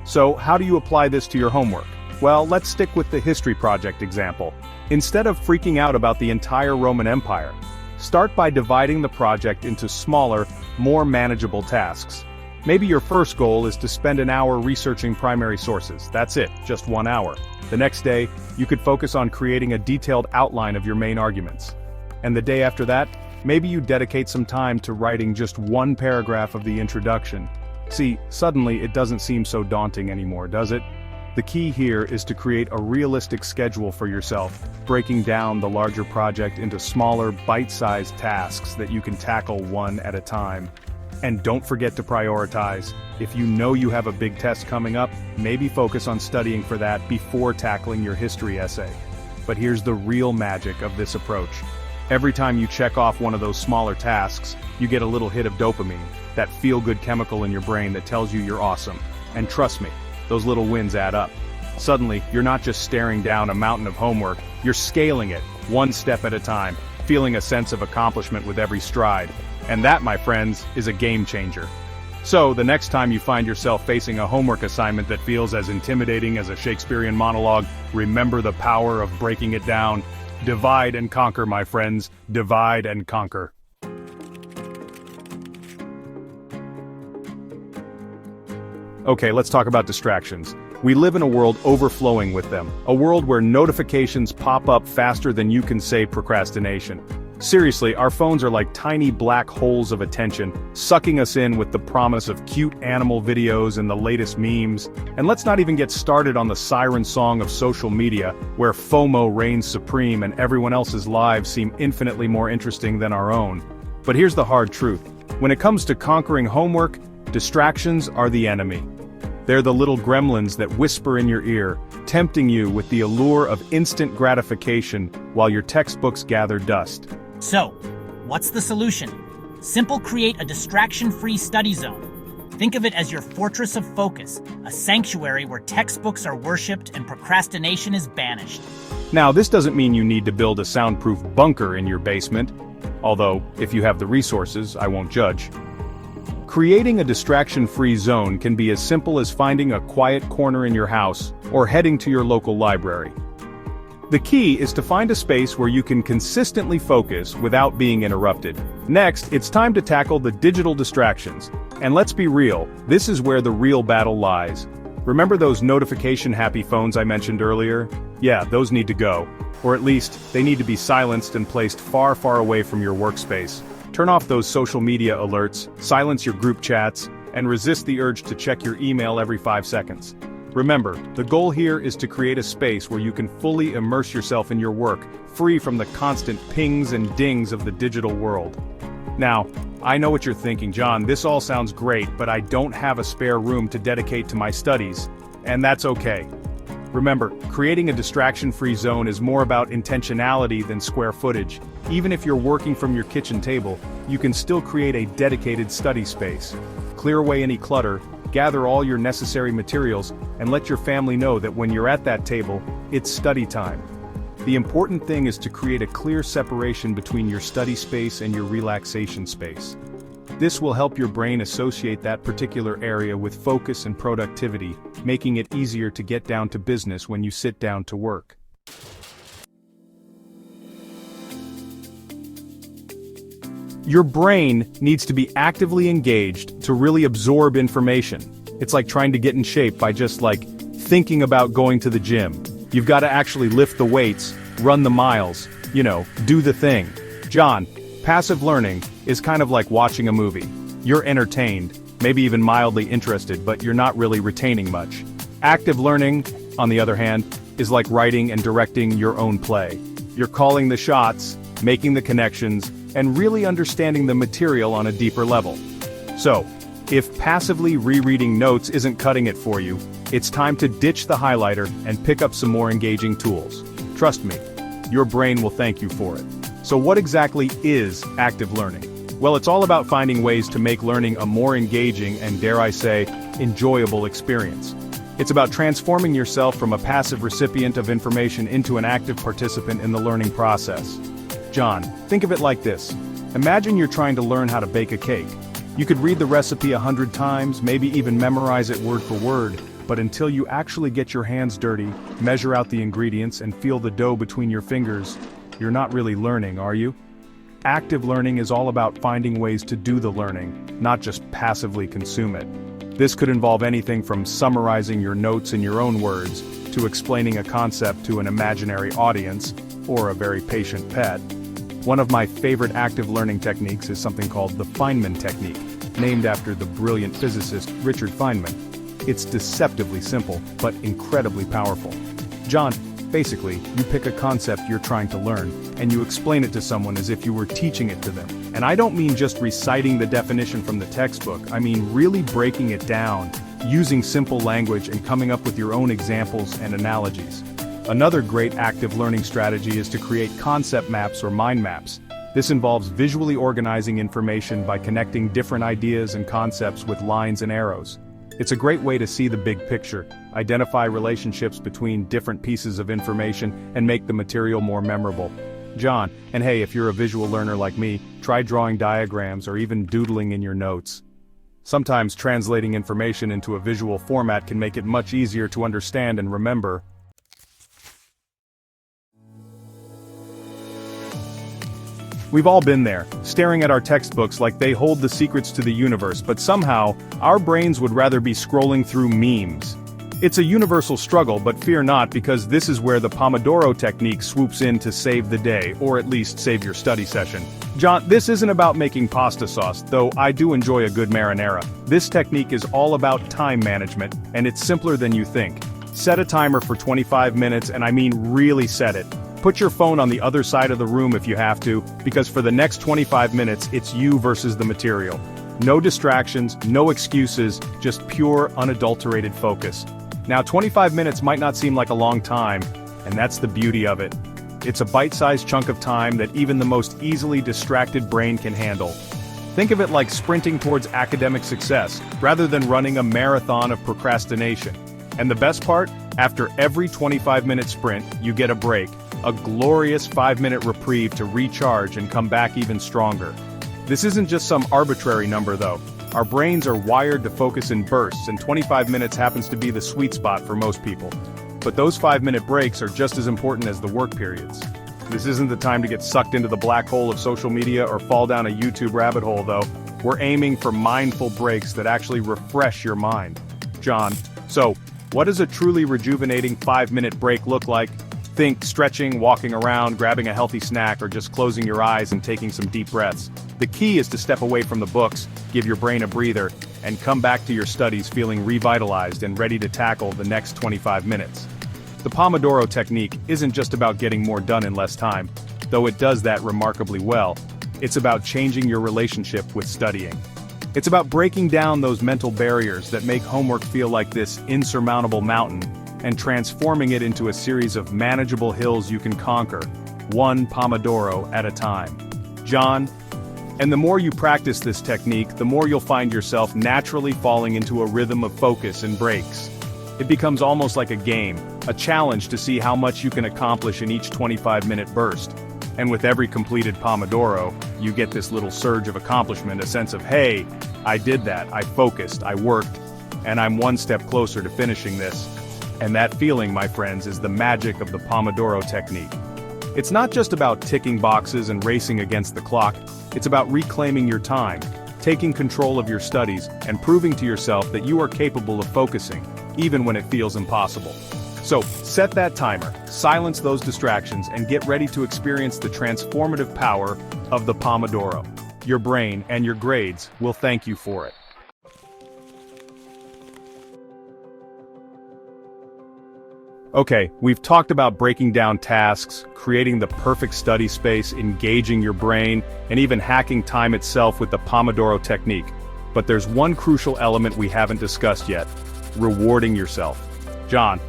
So, how do you apply this to your homework? Well, let's stick with the history project example. Instead of freaking out about the entire Roman Empire, start by dividing the project into smaller, more manageable tasks. Maybe your first goal is to spend an hour researching primary sources. That's it, just 1 hour. The next day, you could focus on creating a detailed outline of your main arguments. And the day after that, maybe you dedicate some time to writing just one paragraph of the introduction. See, suddenly it doesn't seem so daunting anymore, does it? The key here is to create a realistic schedule for yourself, breaking down the larger project into smaller, bite-sized tasks that you can tackle one at a time. And don't forget to prioritize. If you know you have a big test coming up, maybe focus on studying for that before tackling your history essay. But here's the real magic of this approach. Every time you check off one of those smaller tasks, you get a little hit of dopamine, that feel-good chemical in your brain that tells you you're awesome. And trust me, those little wins add up. Suddenly, you're not just staring down a mountain of homework, you're scaling it, one step at a time, feeling a sense of accomplishment with every stride. And that, my friends, is a game changer. So, the next time you find yourself facing a homework assignment that feels as intimidating as a Shakespearean monologue, remember the power of breaking it down. Divide and conquer, my friends. Divide and conquer. Okay, let's talk about distractions. We live in a world overflowing with them. A world where notifications pop up faster than you can say procrastination. Seriously, our phones are like tiny black holes of attention, sucking us in with the promise of cute animal videos and the latest memes. And let's not even get started on the siren song of social media, where FOMO reigns supreme and everyone else's lives seem infinitely more interesting than our own. But here's the hard truth. When it comes to conquering homework, distractions are the enemy. They're the little gremlins that whisper in your ear, tempting you with the allure of instant gratification while your textbooks gather dust. So, what's the solution? Simple: create a distraction-free study zone. Think of it as your fortress of focus, a sanctuary where textbooks are worshipped and procrastination is banished. Now, this doesn't mean you need to build a soundproof bunker in your basement, although, if you have the resources, I won't judge. Creating a distraction-free zone can be as simple as finding a quiet corner in your house or heading to your local library. The key is to find a space where you can consistently focus without being interrupted. Next, it's time to tackle the digital distractions. And let's be real, this is where the real battle lies. Remember those notification-happy phones I mentioned earlier? Yeah, those need to go. Or at least, they need to be silenced and placed far, far away from your workspace. Turn off those social media alerts, silence your group chats, and resist the urge to check your email every 5 seconds. Remember, the goal here is to create a space where you can fully immerse yourself in your work, free from the constant pings and dings of the digital world. Now, I know what you're thinking, John, this all sounds great, but I don't have a spare room to dedicate to my studies. And that's okay. Remember, creating a distraction-free zone is more about intentionality than square footage. Even if you're working from your kitchen table, you can still create a dedicated study space. Clear away any clutter, gather all your necessary materials, and let your family know that when you're at that table, it's study time. The important thing is to create a clear separation between your study space and your relaxation space. This will help your brain associate that particular area with focus and productivity, making it easier to get down to business when you sit down to work. Your brain needs to be actively engaged to really absorb information. It's like trying to get in shape by just thinking about going to the gym. You've got to actually lift the weights, run the miles, do the thing. John, passive learning is kind of like watching a movie. You're entertained, maybe even mildly interested, but you're not really retaining much. Active learning, on the other hand, is like writing and directing your own play. You're calling the shots, making the connections, and really understanding the material on a deeper level. So, if passively rereading notes isn't cutting it for you, it's time to ditch the highlighter and pick up some more engaging tools. Trust me, your brain will thank you for it. So what exactly is active learning? Well, it's all about finding ways to make learning a more engaging and, dare I say, enjoyable experience. It's about transforming yourself from a passive recipient of information into an active participant in the learning process. John, think of it like this. Imagine you're trying to learn how to bake a cake. You could read the recipe 100 times, maybe even memorize it word for word, But until you actually get your hands dirty, measure out the ingredients and feel the dough between your fingers, you're not really learning, are you? Active learning is all about finding ways to do the learning, not just passively consume it. This could involve anything from summarizing your notes in your own words, to explaining a concept to an imaginary audience, or a very patient pet. One of my favorite active learning techniques is something called the Feynman technique, named after the brilliant physicist Richard Feynman. It's deceptively simple, but incredibly powerful. John, basically, you pick a concept you're trying to learn, and you explain it to someone as if you were teaching it to them. And I don't mean just reciting the definition from the textbook, I mean really breaking it down, using simple language and coming up with your own examples and analogies. Another great active learning strategy is to create concept maps or mind maps. This involves visually organizing information by connecting different ideas and concepts with lines and arrows. It's a great way to see the big picture, identify relationships between different pieces of information, and make the material more memorable. John, and hey, if you're a visual learner like me, try drawing diagrams or even doodling in your notes. Sometimes translating information into a visual format can make it much easier to understand and remember. We've all been there, staring at our textbooks like they hold the secrets to the universe, but somehow, our brains would rather be scrolling through memes. It's a universal struggle, but fear not, because this is where the Pomodoro technique swoops in to save the day, or at least save your study session. John, this isn't about making pasta sauce, though I do enjoy a good marinara. This technique is all about time management, and it's simpler than you think. Set a timer for 25 minutes, and I mean really set it. Put your phone on the other side of the room if you have to, because for the next 25 minutes, it's you versus the material. No distractions, no excuses, just pure, unadulterated focus. Now, 25 minutes might not seem like a long time, and that's the beauty of it. It's a bite-sized chunk of time that even the most easily distracted brain can handle. Think of it like sprinting towards academic success, rather than running a marathon of procrastination. And the best part? After every 25-minute sprint, you get a break. A glorious 5-minute reprieve to recharge and come back even stronger. This isn't just some arbitrary number though. Our brains are wired to focus in bursts, and 25 minutes happens to be the sweet spot for most people. But those 5-minute breaks are just as important as the work periods. This isn't the time to get sucked into the black hole of social media or fall down a YouTube rabbit hole though. We're aiming for mindful breaks that actually refresh your mind. John, so, what does a truly rejuvenating 5-minute break look like? Think stretching, walking around, grabbing a healthy snack, or just closing your eyes and taking some deep breaths. The key is to step away from the books, give your brain a breather, and come back to your studies feeling revitalized and ready to tackle the next 25 minutes. The Pomodoro technique isn't just about getting more done in less time, though it does that remarkably well. It's about changing your relationship with studying. It's about breaking down those mental barriers that make homework feel like this insurmountable mountain, and transforming it into a series of manageable hills you can conquer, one Pomodoro at a time. John, and the more you practice this technique, the more you'll find yourself naturally falling into a rhythm of focus and breaks. It becomes almost like a game, a challenge to see how much you can accomplish in each 25-minute burst. And with every completed Pomodoro, you get this little surge of accomplishment, a sense of, hey, I did that, I focused, I worked, and I'm one step closer to finishing this. And that feeling, my friends, is the magic of the Pomodoro technique. It's not just about ticking boxes and racing against the clock, it's about reclaiming your time, taking control of your studies, and proving to yourself that you are capable of focusing, even when it feels impossible. So, set that timer, silence those distractions, and get ready to experience the transformative power of the Pomodoro. Your brain and your grades will thank you for it. Okay, we've talked about breaking down tasks, creating the perfect study space, engaging your brain, and even hacking time itself with the Pomodoro technique. But there's one crucial element we haven't discussed yet: rewarding yourself. John,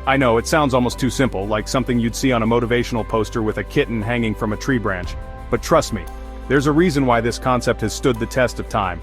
I know it sounds almost too simple, like something you'd see on a motivational poster with a kitten hanging from a tree branch. But trust me, there's a reason why this concept has stood the test of time.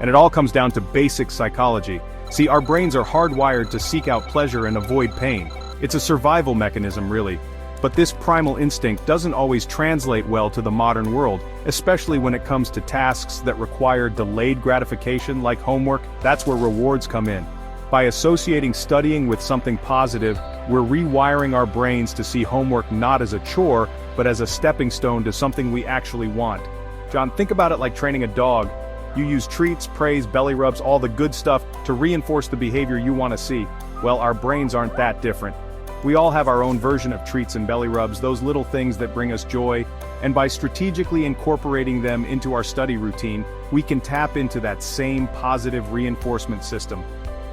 And it all comes down to basic psychology. See, our brains are hardwired to seek out pleasure and avoid pain. It's a survival mechanism, really. But this primal instinct doesn't always translate well to the modern world, especially when it comes to tasks that require delayed gratification like homework. That's where rewards come in. By associating studying with something positive, we're rewiring our brains to see homework not as a chore, but as a stepping stone to something we actually want. John, think about it like training a dog. You use treats, praise, belly rubs, all the good stuff to reinforce the behavior you want to see. Well, our brains aren't that different. We all have our own version of treats and belly rubs, those little things that bring us joy, and by strategically incorporating them into our study routine, we can tap into that same positive reinforcement system.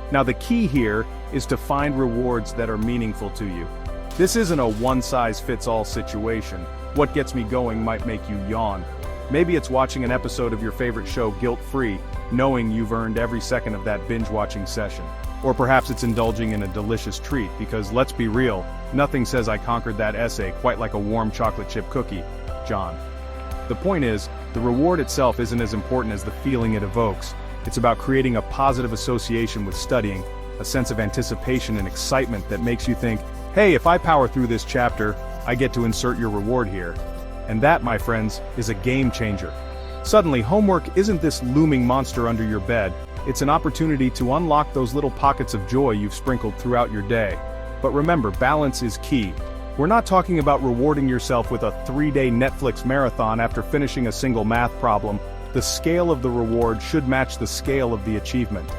Now the key here is to find rewards that are meaningful to you. This isn't a one-size-fits-all situation. What gets me going might make you yawn. Maybe it's watching an episode of your favorite show guilt-free, knowing you've earned every second of that binge-watching session. Or perhaps it's indulging in a delicious treat, because let's be real, nothing says I conquered that essay quite like a warm chocolate chip cookie, John. The point is, the reward itself isn't as important as the feeling it evokes. It's about creating a positive association with studying, a sense of anticipation and excitement that makes you think, hey, if I power through this chapter, I get to insert your reward here. And that, my friends, is a game changer. Suddenly, homework isn't this looming monster under your bed. It's an opportunity to unlock those little pockets of joy you've sprinkled throughout your day. But remember, balance is key. We're not talking about rewarding yourself with a 3-day Netflix marathon after finishing a single math problem. The scale of the reward should match the scale of the achievement.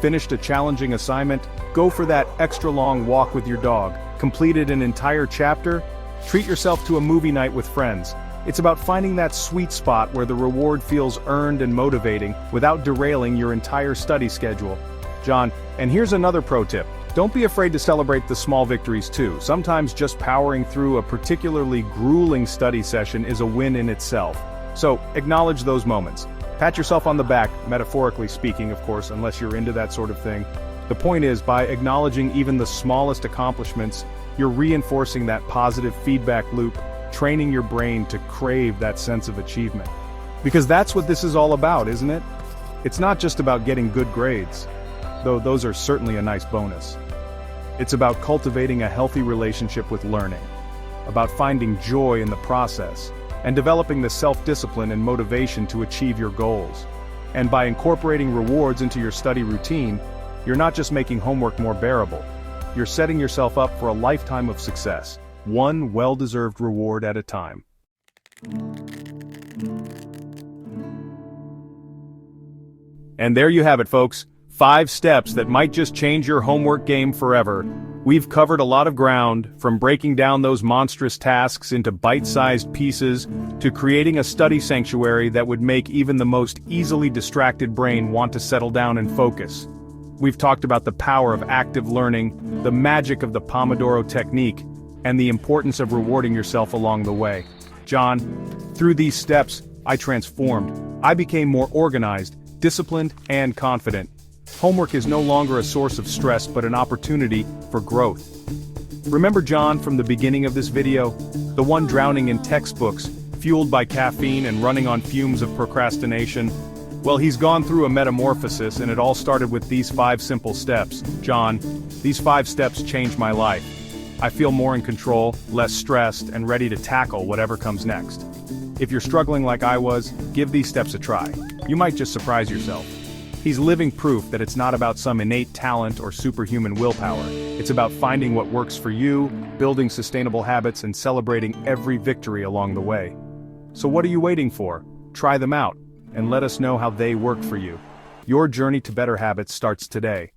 Finished a challenging assignment? Go for that extra long walk with your dog. Completed an entire chapter? Treat yourself to a movie night with friends. It's about finding that sweet spot where the reward feels earned and motivating without derailing your entire study schedule. John, and here's another pro tip. Don't be afraid to celebrate the small victories too. Sometimes just powering through a particularly grueling study session is a win in itself. So, acknowledge those moments. Pat yourself on the back, metaphorically speaking, of course, unless you're into that sort of thing. The point is, by acknowledging even the smallest accomplishments, you're reinforcing that positive feedback loop, training your brain to crave that sense of achievement. Because that's what this is all about, isn't it? It's not just about getting good grades, though those are certainly a nice bonus. It's about cultivating a healthy relationship with learning, about finding joy in the process, and developing the self-discipline and motivation to achieve your goals. And by incorporating rewards into your study routine, you're not just making homework more bearable, you're setting yourself up for a lifetime of success, one well-deserved reward at a time. And there you have it, folks. 5 steps that might just change your homework game forever. We've covered a lot of ground, from breaking down those monstrous tasks into bite-sized pieces, to creating a study sanctuary that would make even the most easily distracted brain want to settle down and focus. We've talked about the power of active learning, the magic of the Pomodoro technique, and the importance of rewarding yourself along the way. John, through these steps, I transformed. I became more organized, disciplined, and confident. Homework is no longer a source of stress but an opportunity for growth. Remember John from the beginning of this video? The one drowning in textbooks, fueled by caffeine and running on fumes of procrastination? Well, he's gone through a metamorphosis, and it all started with these 5 simple steps. John, these 5 steps changed my life. I feel more in control, less stressed, and ready to tackle whatever comes next. If you're struggling like I was, give these steps a try. You might just surprise yourself. He's living proof that it's not about some innate talent or superhuman willpower. It's about finding what works for you, building sustainable habits, and celebrating every victory along the way. So what are you waiting for? Try them out, and let us know how they work for you. Your journey to better habits starts today.